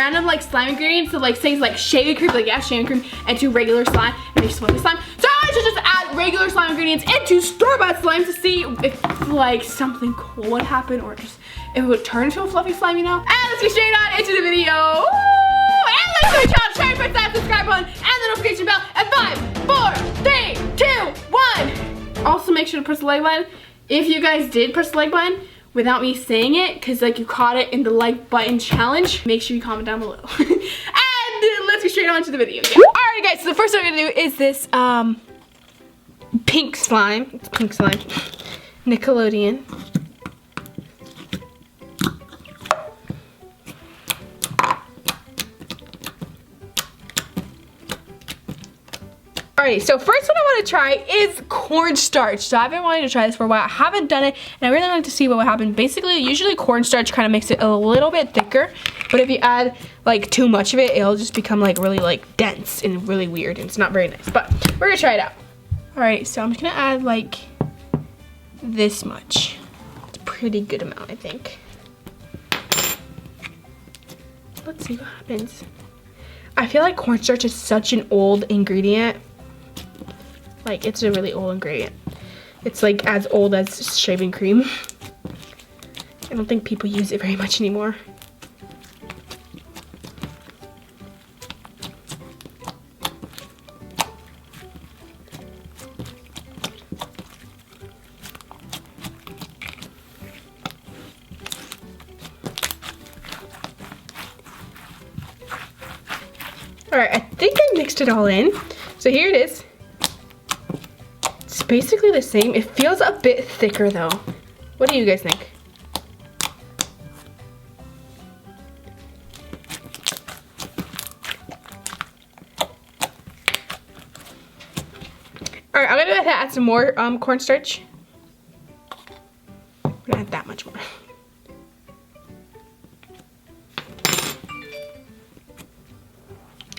random like slime ingredients. So like things like shaving cream, like yeah, shaving cream, and 2 regular slime, and makes fluffy slime. So I should just add regular slime ingredients into store-bought slime to see if like something cool would happen, or just if it would turn into a fluffy slime, you know? And let's get straight on into the video. Woo! And let's go to the channel, try and press that subscribe button and the notification bell at 5, 4, 3, 2, 1. Also make sure to press the like button if you guys did press the like button without me saying it, because like you caught it in the like button challenge. Make sure you comment down below. And let's get straight on to the video. Yeah. Alright guys, so the first thing I'm gonna do is this pink slime. It's pink slime. Nickelodeon. Alrighty, so first one I want to try is cornstarch. So I've been wanting to try this for a while. I haven't done it, and I really wanted to see what would happen. Basically, usually cornstarch kind of makes it a little bit thicker, but if you add like too much of it, it'll just become like really like dense and really weird, and it's not very nice. But we're gonna try it out. Alright, so I'm just gonna add like this much. It's a pretty good amount, I think. Let's see what happens. I feel like cornstarch is such an old ingredient. Like, it's a really old ingredient. It's like as old as shaving cream. I don't think people use it very much anymore. Alright, I think I mixed it all in. So here it is. It's basically the same. It feels a bit thicker though. What do you guys think? Alright, I'm gonna add some more cornstarch. I'm gonna add that much more.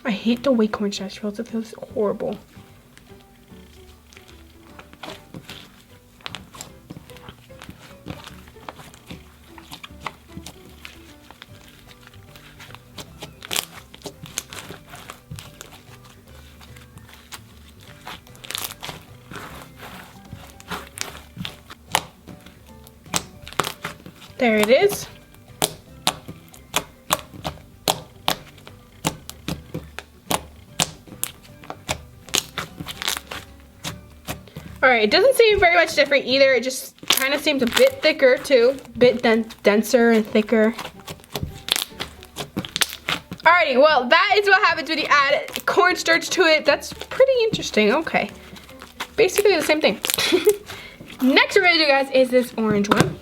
I hate the way cornstarch feels. It feels horrible. There it is. Alright, it doesn't seem very much different either. It just kind of seems a bit thicker too. A bit denser and thicker. Alrighty, well that is what happens when you add cornstarch to it. That's pretty interesting. Okay. Basically the same thing. Next we're going to do, guys, is this orange one.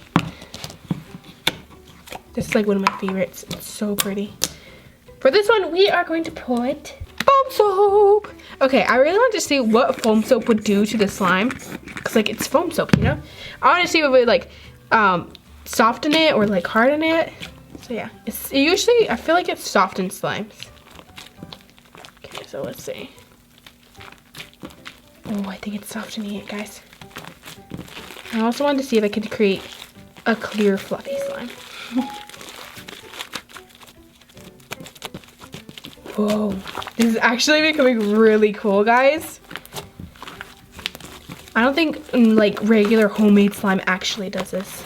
This is like one of my favorites. It's so pretty. For this one, we are going to put foam soap. Okay, I really want to see what foam soap would do to the slime. Because, like, it's foam soap, you know? I want to see if it would, like, soften it or, like, harden it. So, yeah. It's usually, I feel like it softens slimes. Okay, so let's see. Oh, I think it's softening it, guys. I also wanted to see if I could create a clear, fluffy slime. Whoa, this is actually becoming really cool, guys. I don't think like regular homemade slime actually does this.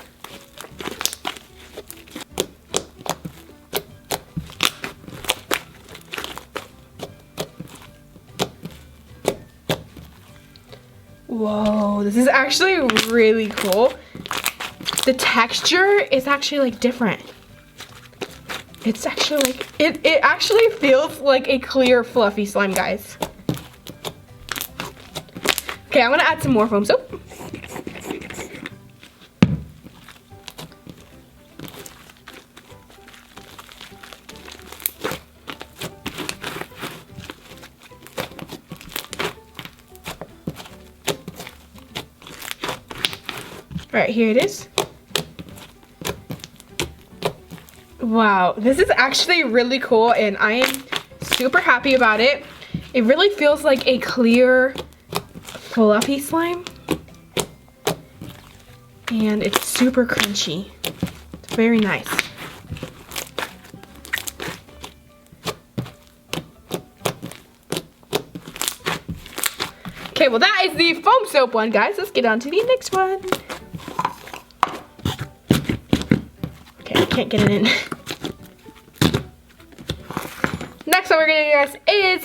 Whoa, this is actually really cool. The texture is actually like different. It's actually like, it actually feels like a clear fluffy slime, guys. Okay, I'm gonna add some more foam soap. Alright, here it is. Wow, this is actually really cool and I am super happy about it. It really feels like a clear, fluffy slime. And it's super crunchy. It's very nice. Okay, well that is the foam soap one, guys. Let's get on to the next one. Okay, I can't get it in. Next one we're gonna do, guys, is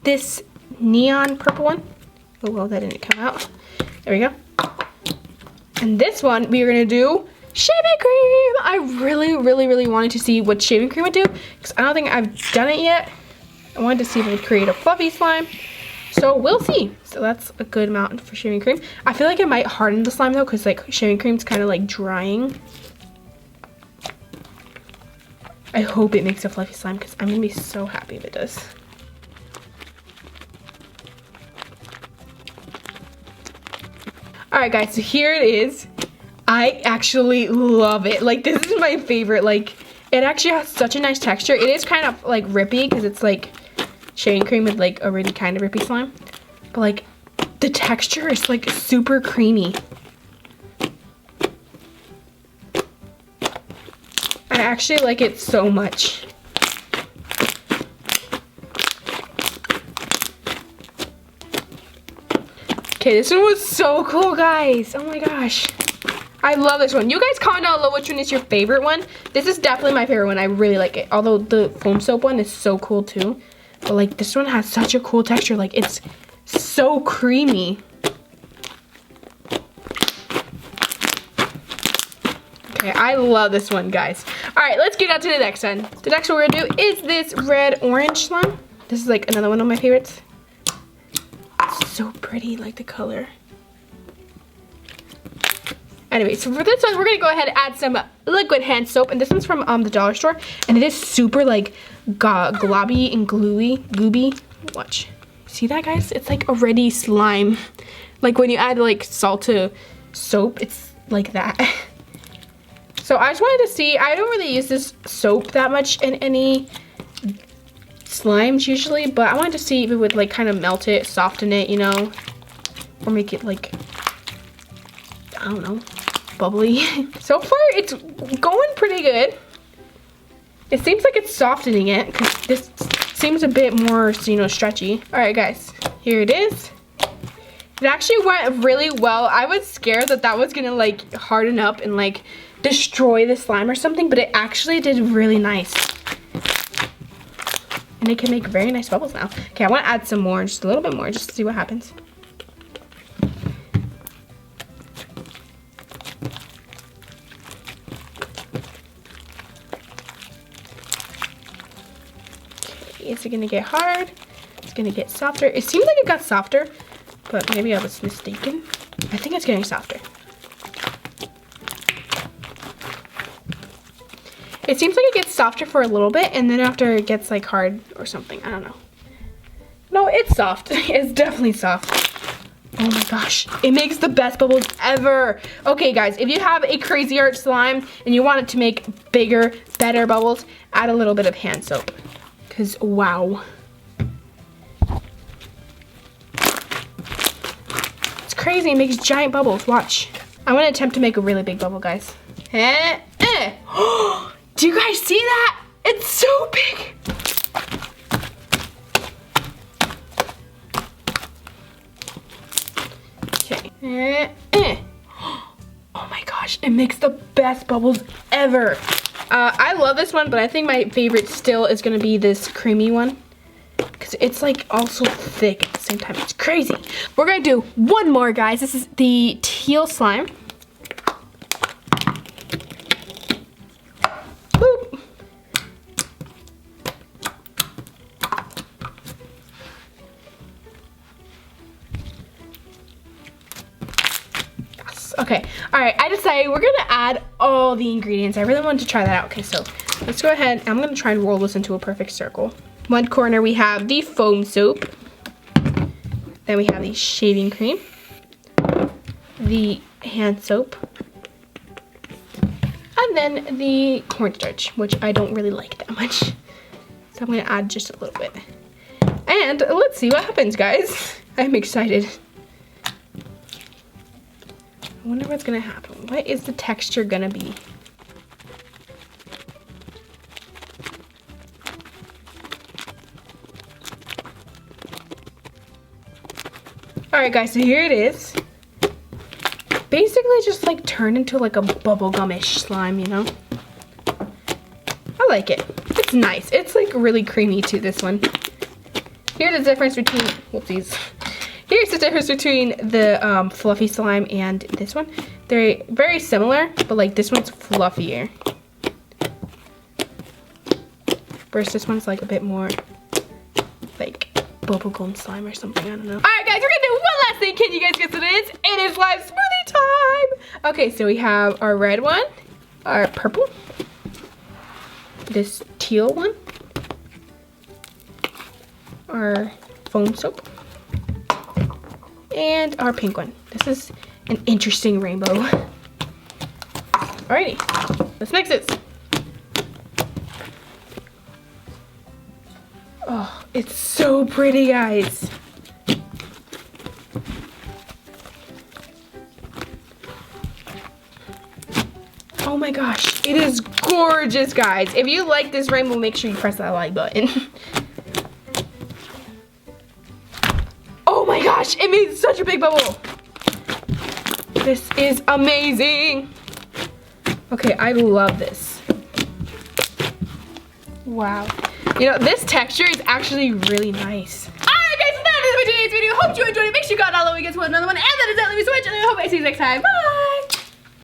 this neon purple one. Oh well, that didn't come out. There we go. And this one we are gonna do shaving cream. I really wanted to see what shaving cream would do because I don't think I've done it yet. I wanted to see if it would create a fluffy slime. So we'll see. So that's a good amount for shaving cream. I feel like it might harden the slime though because like shaving cream's kind of like drying. I hope it makes a fluffy slime because I'm gonna be so happy if it does. Alright guys, so here it is. I actually love it. Like this is my favorite. Like it actually has such a nice texture. It is kind of like rippy because it's like shaving cream with like a really kind of rippy slime. But like the texture is like super creamy. I actually like it so much. Okay, this one was so cool, guys. Oh my gosh. I love this one. You guys comment down below which one is your favorite one. This is definitely my favorite one. I really like it. Although the foam soap one is so cool too. But like this one has such a cool texture. Like it's so creamy. Okay, I love this one, guys. All right, let's get on to the next one. The next one we're gonna do is this red orange slime. This is like another one of my favorites. It's so pretty, like the color. Anyway, so for this one, we're gonna go ahead and add some liquid hand soap, and this one's from the dollar store, and it is super like globby and gooby. Watch, see that, guys? It's like already slime. Like when you add like salt to soap, it's like that. So I just wanted to see. I don't really use this soap that much in any slimes usually, but I wanted to see if it would like kind of melt it, soften it, you know, or make it like, I don't know, bubbly. So far it's going pretty good. It seems like it's softening it because this seems a bit more, you know, stretchy. All right guys, here it is. It actually went really well. I was scared that that was gonna like harden up and like destroy the slime or something, but it actually did really nice. And it can make very nice bubbles now. Okay, I want to add some more, just a little bit more, just to see what happens. Okay, is it gonna get hard? It's gonna get softer. It seems like it got softer, but maybe I was mistaken. I think it's getting softer. It seems like it gets softer for a little bit, and then after it gets like hard or something. I don't know. No, it's soft. It's definitely soft. Oh my gosh. It makes the best bubbles ever. Okay, guys, if you have a crazy art slime and you want it to make bigger, better bubbles, add a little bit of hand soap. Because, wow. It's crazy. It makes giant bubbles. Watch. I want to attempt to make a really big bubble, guys. Do you guys see that? It's so big. Okay. Oh my gosh, it makes the best bubbles ever. I love this one, but I think my favorite still is gonna be this creamy one. Because it's like also thick at the same time. It's crazy. We're gonna do one more, guys. This is the teal slime. Okay, all right, I decided we're gonna add all the ingredients. I really wanted to try that out. Okay, so let's go ahead. I'm gonna try and roll this into a perfect circle. One corner we have the foam soap. Then we have the shaving cream, the hand soap, and then the cornstarch, which I don't really like that much. So I'm gonna add just a little bit. And let's see what happens, guys. I'm excited. I wonder what's gonna happen. What is the texture gonna be? Alright guys, so here it is. Basically just like turned into like a bubblegum-ish slime, you know? I like it. It's nice. It's like really creamy too, this one. Here's the difference between, whoopsies. Here's the difference between the fluffy slime and this one. They're very similar, but like this one's fluffier. Whereas this one's like a bit more like bubblegum slime or something, I don't know. Alright guys, we're gonna do one last thing. Can you guys guess what it is? It is slime smoothie time! Okay, so we have our red one, our purple, this teal one, our foam soap, and our pink one. This is an interesting rainbow. Alrighty, let's mix this. Oh, it's so pretty, guys. Oh my gosh, it is gorgeous, guys. If you like this rainbow, make sure you press that like button. Oh my gosh, it made such a big bubble. This is amazing. Okay, I love this. Wow. You know, this texture is actually really nice. Alright guys, so that is it for today's video. Hope you enjoyed it. Make sure you got all the way to another one. And that is it. Let me switch and I hope I see you next time. Bye!